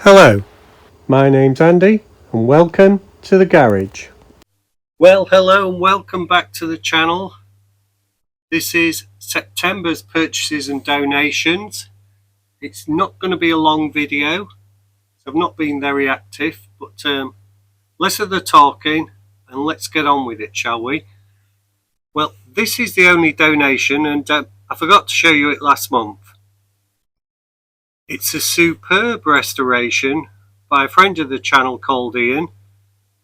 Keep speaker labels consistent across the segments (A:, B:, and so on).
A: Hello, my name's Andy and welcome to the garage. Well, hello and welcome back to the channel. This is September's purchases and donations. It's not going to be a long video, so I've not been very active, but less of the talking and let's get on with it, shall we? Well, this is the only donation, and I forgot to show you it last month. It's a superb restoration by a friend of the channel called Ian,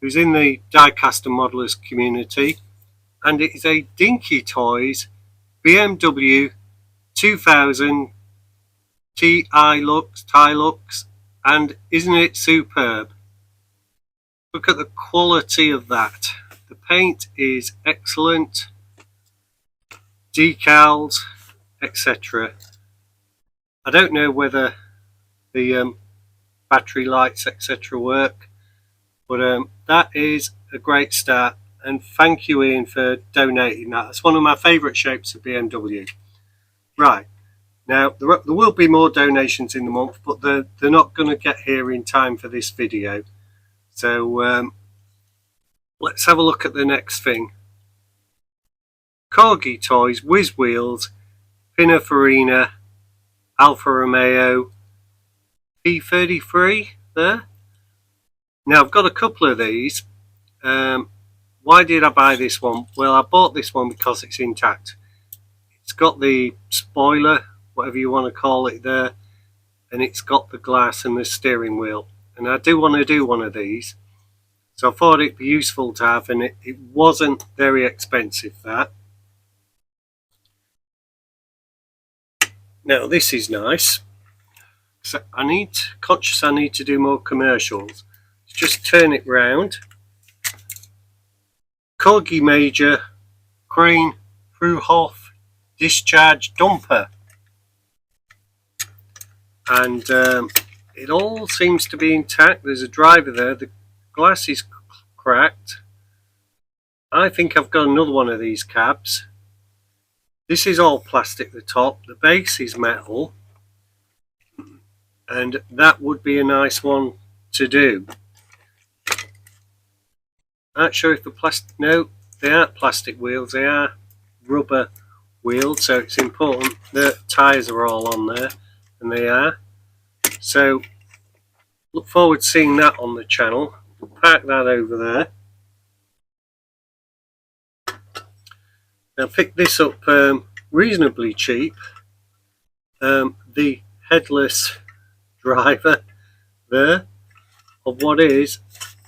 A: who's in the Diecast and modelers community, and it is a Dinky Toys BMW 2000 Tilux, and isn't it superb? Look at the quality of that. The paint is excellent, decals, etc. I don't know whether the battery lights etc. work, but that is a great start, and thank you Ian for donating that. It's one of my favourite shapes of BMW. Right, now there will be more donations in the month, but they're not going to get here in time for this video, so let's have a look at the next thing. Corgi Toys Whiz Wheels Pininfarina Alfa Romeo P33 there. Now I've got a couple of these. Why did I buy this one? Well, I bought this one because it's intact. It's got the spoiler, whatever you want to call it there, and it's got the glass and the steering wheel. And I do want to do one of these, so I thought it'd be useful to have, and it wasn't very expensive, that. Now this is nice. So I need to do more commercials. Just turn it round. Corgi Major Crane Fruhoff Discharge Dumper, and it all seems to be intact. There's a driver there. The glass is cracked. I think I've got another one of these cabs. This is all plastic, the top. The base is metal, and that would be a nice one to do. Not sure if the plastic, no, they aren't plastic wheels, they are rubber wheels, so it's important the tyres are all on there, and they are. So look forward to seeing that on the channel. We'll park that over there. Now pick this up reasonably cheap. The headless driver there of what is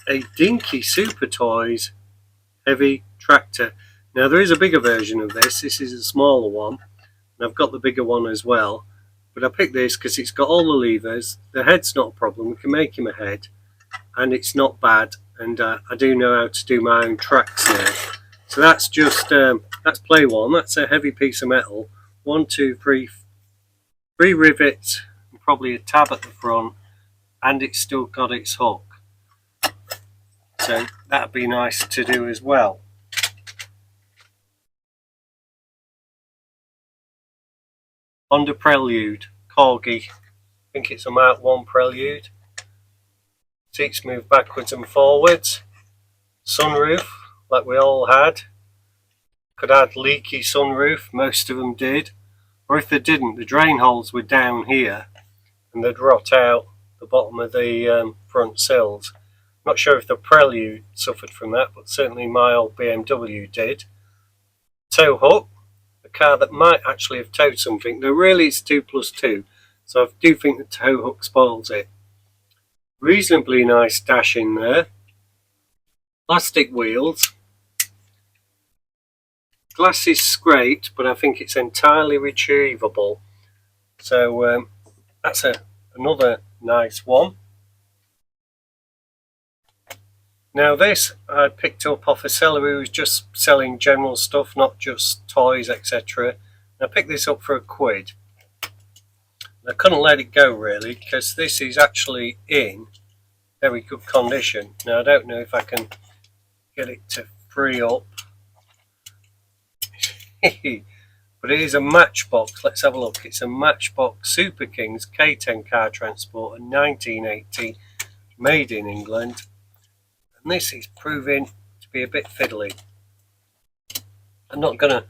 A: a Dinky Super Toys heavy tractor. Now there is a bigger version of this. This is a smaller one, and I've got the bigger one as well, but I picked this because it's got all the levers. The head's not a problem, we can make him a head, and it's not bad, and I do know how to do my own tracks now. So that's just that's play one. That's a heavy piece of metal. 1, 2, 3 rivets, and probably a tab at the front, and it's still got its hook. So that'd be nice to do as well. Honda Prelude Corgi. I think it's a Mark 1 Prelude. Seats move backwards and forwards. Sunroof, like we all had. Could add leaky sunroof, most of them did. Or if they didn't, the drain holes were down here, and they'd rot out the bottom of the front sills. Not sure if the Prelude suffered from that, but certainly my old BMW did. Tow hook, a car that might actually have towed something, though really it's 2+2, so I do think the tow hook spoils it. Reasonably nice dash in there. Plastic wheels. Glass is scraped, but I think it's entirely retrievable. So that's another nice one. Now this I picked up off a seller who was just selling general stuff, not just toys, etc. I picked this up for £1. I couldn't let it go really, because this is actually in very good condition. Now I don't know if I can get it to free up. but it is a Matchbox. Let's have a look. It's a Matchbox Super Kings K10 car transport, a 1980, made in England, and this is proving to be a bit fiddly. I'm not going to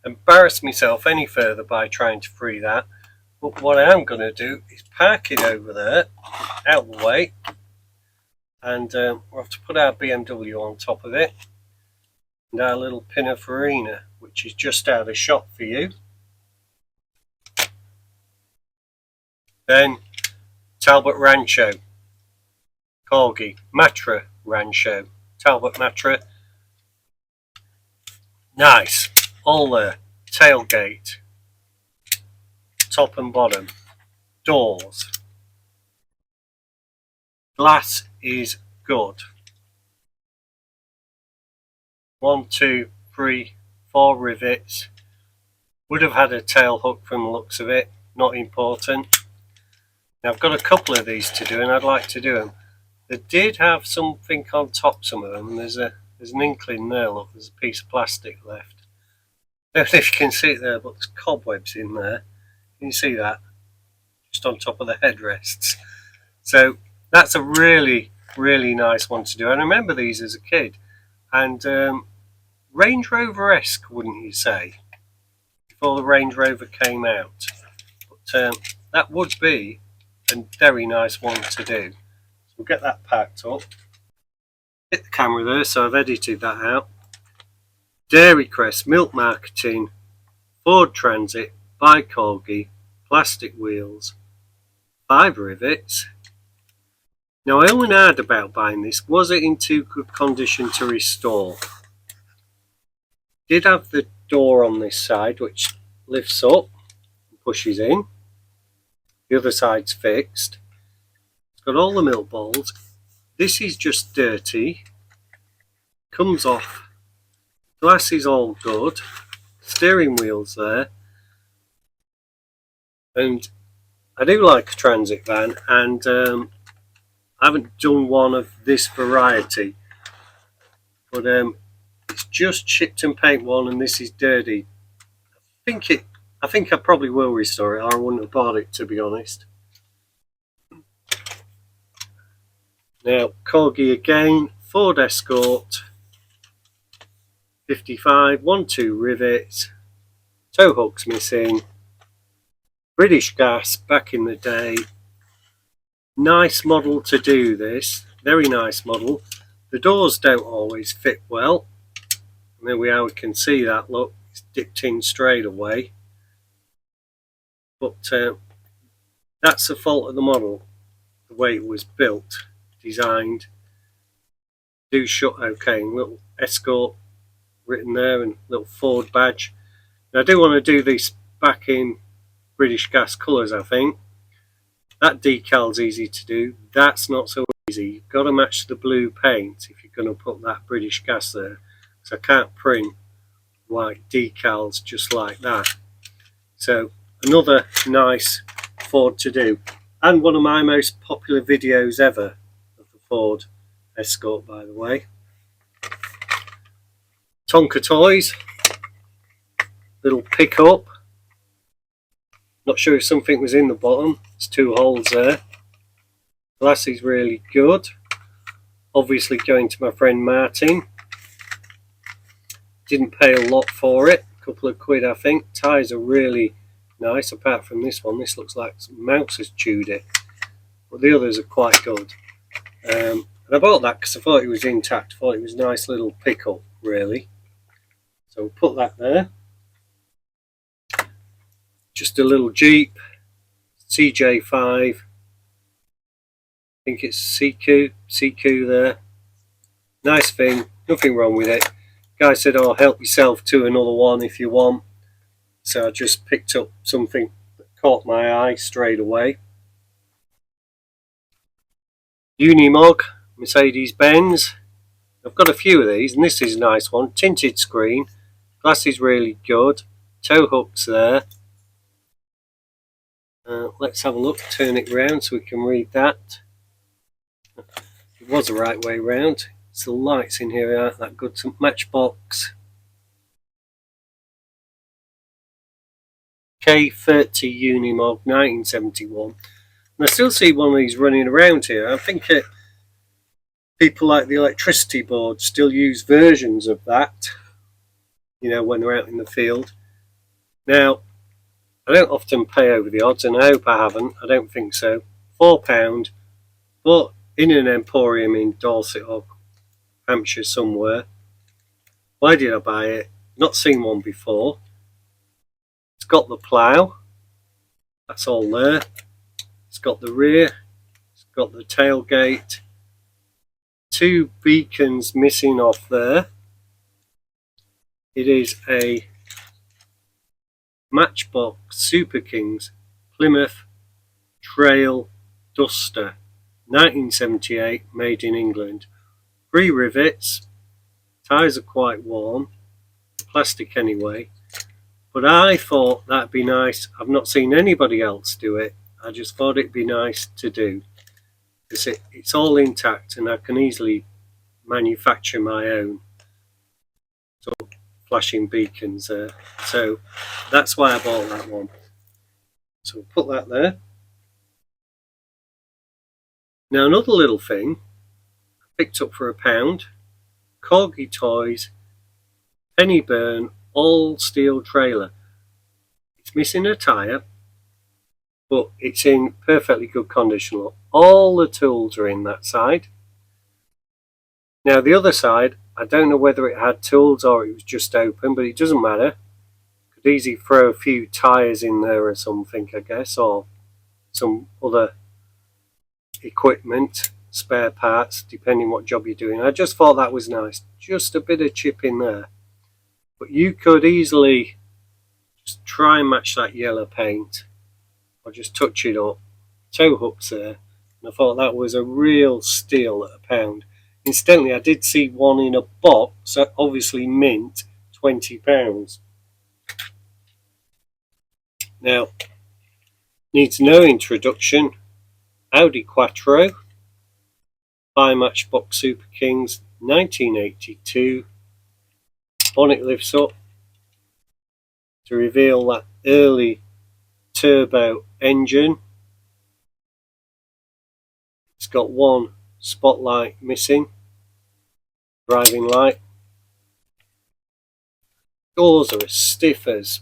A: embarrass myself any further by trying to free that, but what I am going to do is park it over there, out of the way, and we'll have to put our BMW on top of it, and our little Pininfarina, which is just out of shot for you. Then Talbot Rancho, Corgi, Matra Rancho, Talbot Matra. Nice, all there. Tailgate, top and bottom, doors. Glass is good. 1, 2, 3, 4 rivets. Would have had a tail hook from the looks of it, not important. Now I've got a couple of these to do and I'd like to do them. They did have something on top, some of them, and there's an inkling there, look, there's a piece of plastic left. I don't know if you can see it there, but there's cobwebs in there. Can you see that? Just on top of the headrests. So that's a really, really nice one to do. I remember these as a kid. And Range Rover-esque, wouldn't you say? Before the Range Rover came out. But that would be a very nice one to do. So we'll get that packed up. Hit the camera there, so I've edited that out. Dairy Crest, Milk Marketing, Ford Transit, by Corgi, plastic wheels, 5 rivets. Now I only heard about buying this. Was it in too good condition to restore? Did have the door on this side which lifts up and pushes in. The other side's fixed. It's got all the milk bowls. This is just dirty. Comes off. Glass is all good. Steering wheel's there. And I do like a transit van, and I haven't done one of this variety, but it's just chipped and paint one, and this is dirty. I think I probably will restore it, or I wouldn't have bought it, to be honest. Now Corgi again, Ford Escort, 55, 1-2 rivets, tow hooks missing, British gas back in the day. Nice model to do this, very nice model. The doors don't always fit well, and there we are, we can see that, look, it's dipped in straight away. But that's the fault of the model, the way it was built, designed. Do shut okay, and little Escort written there, and little Ford badge. Now I do want to do this back in British gas colours, I think. That decal's easy to do, that's not so easy. You've got to match the blue paint if you're going to put that British gas there, because I can't print white decals just like that. So another nice Ford to do, and one of my most popular videos ever of the Ford Escort, by the way. Tonka toys, little pickup. Not sure if something was in the bottom. There's 2 holes there. Glass is really good. Obviously going to my friend Martin. Didn't pay a lot for it. A couple of quid, I think. Tyres are really nice, apart from this one. This looks like some mouse has chewed it. But the others are quite good. And I bought that because I thought it was intact. I thought it was a nice little pickup, really. So we'll put that there. Just a little Jeep, CJ5, I think it's CQ there. Nice thing, nothing wrong with it. Guy said, oh, help yourself to another one if you want. So I just picked up something that caught my eye straight away. Unimog, Mercedes-Benz. I've got a few of these, and this is a nice one. Tinted screen, glass is really good, tow hooks there. Let's have a look, turn it round so we can read that. It was the right way round. It's the lights in here aren't that good. Some Matchbox. K30 Unimog 1971. And I still see one of these running around here. I think people like the electricity board still use versions of that, you know, when they're out in the field. Now, I don't often pay over the odds, and I hope I haven't. I don't think so. £4, but in an emporium in Dorset or Hampshire somewhere. Why did I buy it? Not seen one before. It's got the plough. That's all there. It's got the rear. It's got the tailgate. 2 beacons missing off there. It is a Matchbox Super Kings Plymouth Trail Duster 1978, made in England. 3 rivets. Tyres are quite warm. Plastic anyway. But I thought that'd be nice. I've not seen anybody else do it. I just thought it'd be nice to do. Because it's all intact and I can easily manufacture my own sort of flashing beacons there. So that's why I bought that one. So we'll put that there. Now another little thing I picked up for £1. Corgi Toys Penny Burn all steel trailer. It's missing a tyre, but it's in perfectly good condition. Look, all the tools are in that side. Now the other side, I don't know whether it had tools or it was just open, but it doesn't matter. Could easily throw a few tyres in there or something, I guess, or some other equipment, spare parts, depending what job you're doing. I just thought that was nice. Just a bit of chip in there. But you could easily just try and match that yellow paint or just touch it up. Tow hooks there. And I thought that was a real steal at £1. Incidentally, I did see one in a box, obviously mint, £20. Now, needs no introduction. Audi Quattro by Matchbox Super Kings 1982. Bonnet lifts up to reveal that early turbo engine. It's got one spotlight missing, driving light. Doors are as stiff as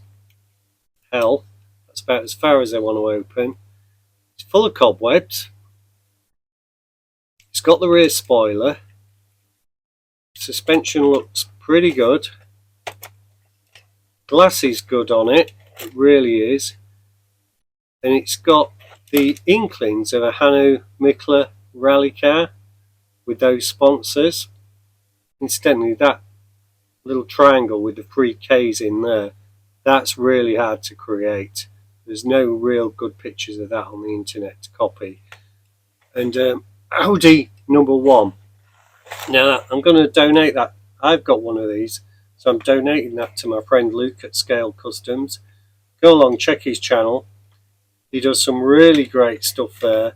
A: hell. That's about as far as I want to open. It's full of cobwebs. It's got the rear spoiler. Suspension looks pretty good. Glass is good on it. It really is. And it's got the inklings of a Hanno Mikla rally car with those sponsors. Incidentally, that little triangle with the 3 Ks in there, that's really hard to create. There's no real good pictures of that on the internet to copy. And Audi number 1. Now I'm going to donate that. I've got one of these, so I'm donating that to my friend Luke at Scale Customs. Go along, check his channel. He does some really great stuff there.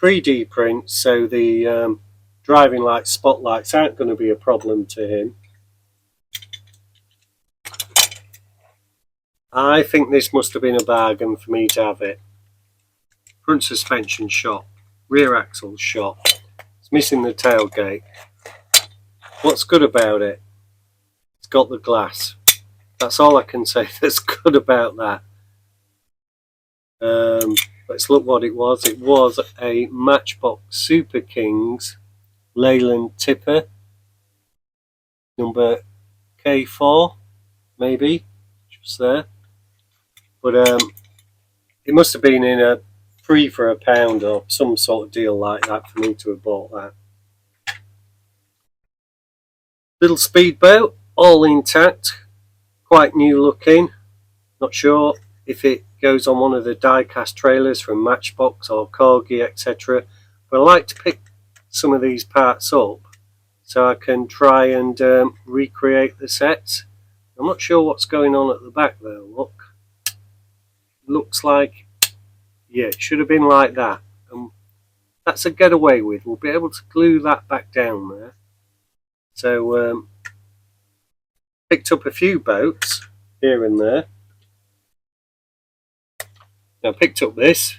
A: 3D prints, so the driving light spotlights aren't going to be a problem to him. I think this must have been a bargain for me to have it. Front suspension shot, rear axle shot. It's missing the tailgate. What's good about it? It's got the glass. That's all I can say that's good about that. Let's look what it was. It was a Matchbox Super Kings Leyland tipper, number K4, maybe, just there. But it must have been in a 3 for £1 or some sort of deal like that for me to have bought that. Little speedboat, all intact, quite new looking. Not sure if it goes on one of the Diecast trailers from Matchbox or Corgi, etc. But I like to pick some of these parts up so I can try and recreate the sets. I'm not sure what's going on at the back there. Look, looks like, yeah, it should have been like that. That's a get away with. We'll be able to glue that back down there. So picked up a few boats here and there. Now I picked up this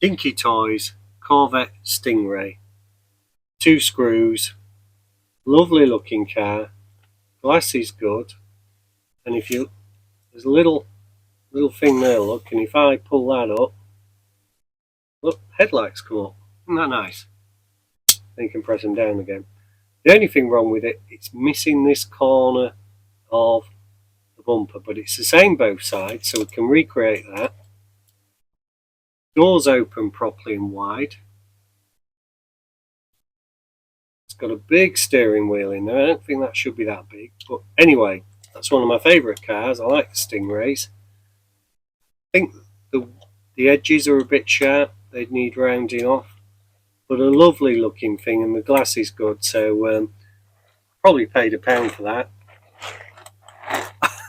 A: Dinky Toys Corvette Stingray. 2 screws, lovely looking car, glass is good, and if you, there's a little thing there, look, and if I pull that up, look, headlights come up. Isn't that nice? Then you can press them down again. The only thing wrong with it, it's missing this corner of the bumper, but it's the same both sides, so we can recreate that. Doors open properly and wide. It's got a big steering wheel in there. I don't think that should be that big, but anyway, that's one of my favourite cars. I like the Stingrays. I think the edges are a bit sharp, they'd need rounding off, but a lovely looking thing, and the glass is good, so probably paid £1 for that.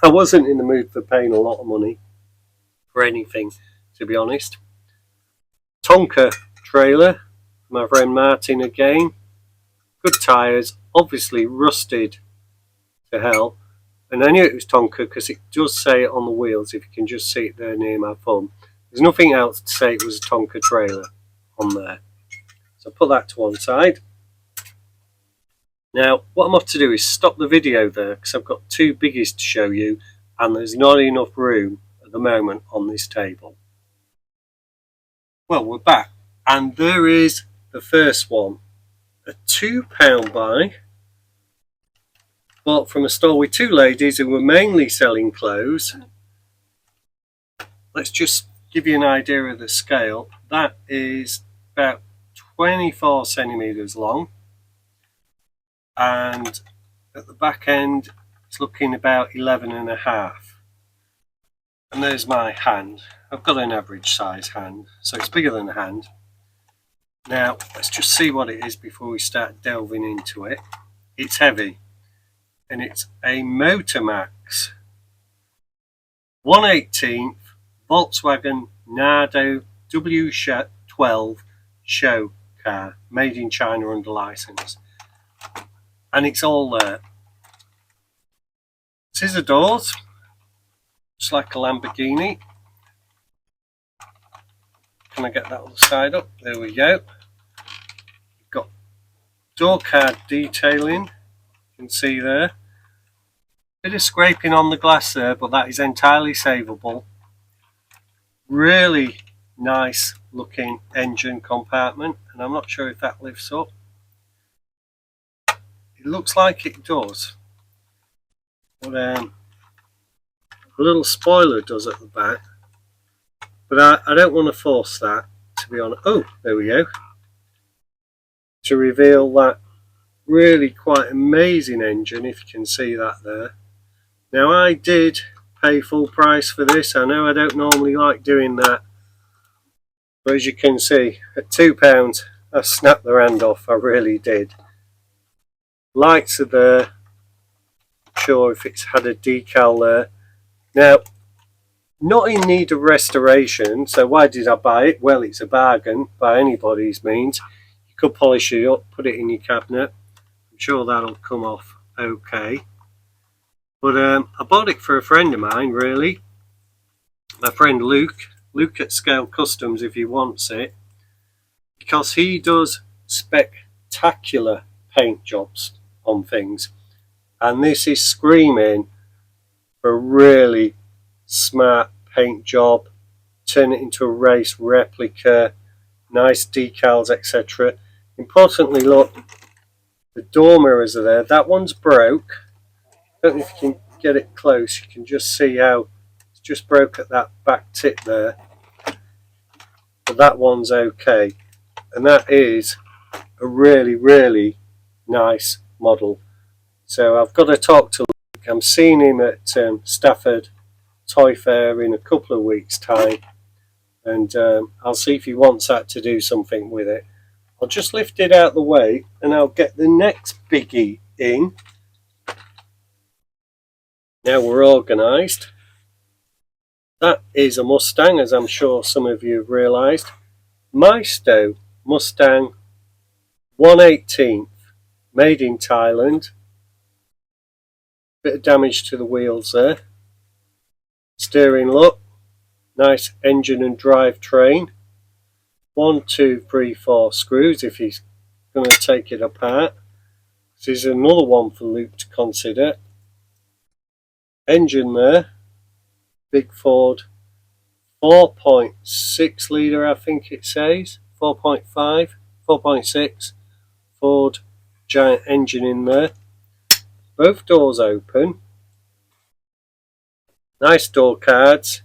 A: I wasn't in the mood for paying a lot of money for anything, to be honest. Tonka trailer, my friend Martin again. Good tyres, obviously rusted to hell, and I knew it was Tonka because it does say it on the wheels, if you can just see it there near my thumb. There's nothing else to say it was a Tonka trailer on there. So put that to one side. Now what I'm off to do is stop the video there because I've got 2 biggies to show you, and there's not enough room at the moment on this table. Well, we're back, and there is the first one. A £2 buy, bought from a store with 2 ladies who were mainly selling clothes. Let's just give you an idea of the scale. That is about 24 centimetres long, and at the back end it's looking about 11.5. And there's my hand. I've got an average size hand, so it's bigger than a hand. Now let's just see what it is before we start delving into it. It's heavy, and it's a Motormax 1/18 Volkswagen Nardo W12 show car, made in China under license, and it's all there. Scissor doors, just like a Lamborghini. Can I get that other side up? There we go. You've got door card detailing, you can see there. Bit of scraping on the glass there, but that is entirely savable. Really nice looking engine compartment, and I'm not sure if that lifts up. It looks like it does, but a little spoiler does at the back, but I don't want to force that, to be honest. Oh, there we go, to reveal that really quite amazing engine, if you can see that there. Now I did pay full price for this. I know I don't normally like doing that, but as you can see, at £2 I snapped the hand off, I really did. Lights are there, not sure if it's had a decal there. Now, not in need of restoration, so why did I buy it? Well, it's a bargain by anybody's means. You could polish it up, put it in your cabinet. I'm sure that'll come off okay. But I bought it for a friend of mine, really. My friend Luke at Scale Customs, if he wants it, because he does spectacular paint jobs on things, and this is screaming for a really smart paint job. Turn it into a race replica, nice decals, etc. Importantly, look, the door mirrors are there. That one's broke. I don't know if you can get it close. You can just see how it's just broke at that back tip there, but that one's okay, and that is a really nice model. So I've got to talk to Luke. I'm seeing him at Stafford Toy Fair in a couple of weeks' time, and I'll see if he wants that to do something with it. I'll just lift it out of the way and I'll get the next biggie in. Now we're organised. That is a Mustang, as I'm sure some of you have realised. Maisto Mustang 1/18, made in Thailand. Bit of damage to the wheels there. Steering, look, Nice engine and drivetrain. 1, 2, 3, 4 screws if he's going to take it apart. This is another one for Luke to consider. Engine there. Big Ford 4.6 litre, I think it says. 4.5, 4.6. Ford giant engine in there. Both doors open. Nice door cards.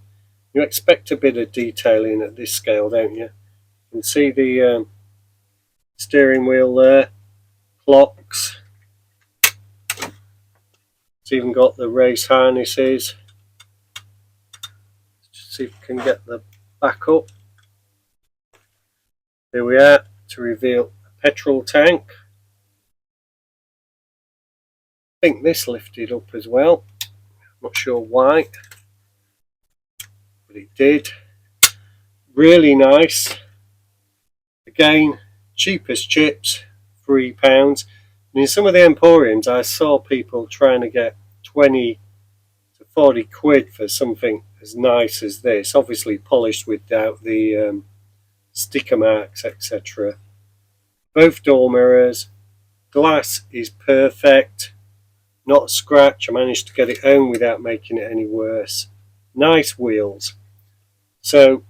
A: You expect a bit of detailing at this scale, don't you? You can see the steering wheel there, clocks. It's even got the race harnesses. Let's see if we can get the back up. Here we are to reveal a petrol tank. I think this lifted up as well. Not sure why, but it did. Really nice. Again, cheap as chips, £3. And in some of the emporiums, I saw people trying to get 20 to 40 quid for something as nice as this. Obviously polished without the sticker marks, etc. Both door mirrors. Glass is perfect. Not a scratch. I managed to get it home without making it any worse. Nice wheels. So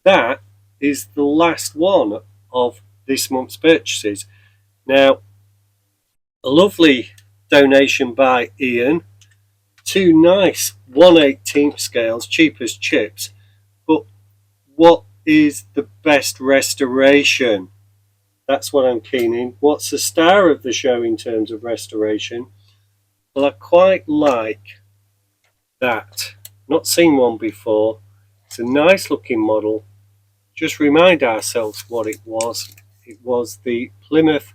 A: that is the last one of this month's purchases. Now, a lovely donation by Ian. 2 nice 1/18 scales, cheap as chips. But what is the best restoration? That's what I'm keen in. What's the star of the show in terms of restoration? Well, I quite like that. Not seen one before. It's a nice looking model. Just remind ourselves what it was. It was the Plymouth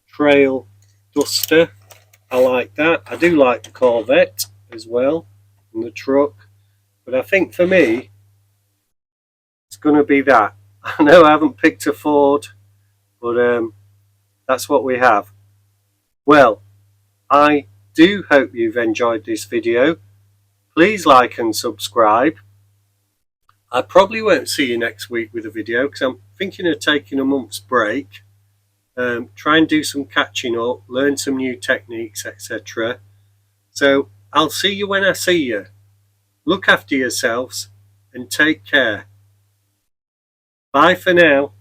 A: Trail Duster. I like that. I do like the Corvette as well, and the truck. But I think for me, it's going to be that. I know I haven't picked a Ford, but that's what we have. Well, I do hope you've enjoyed this video. Please like and subscribe. I probably won't see you next week with a video because I'm thinking of taking a month's break. Try and do some catching up, learn some new techniques, etc. So I'll see you when I see you. Look after yourselves and take care. Bye for now.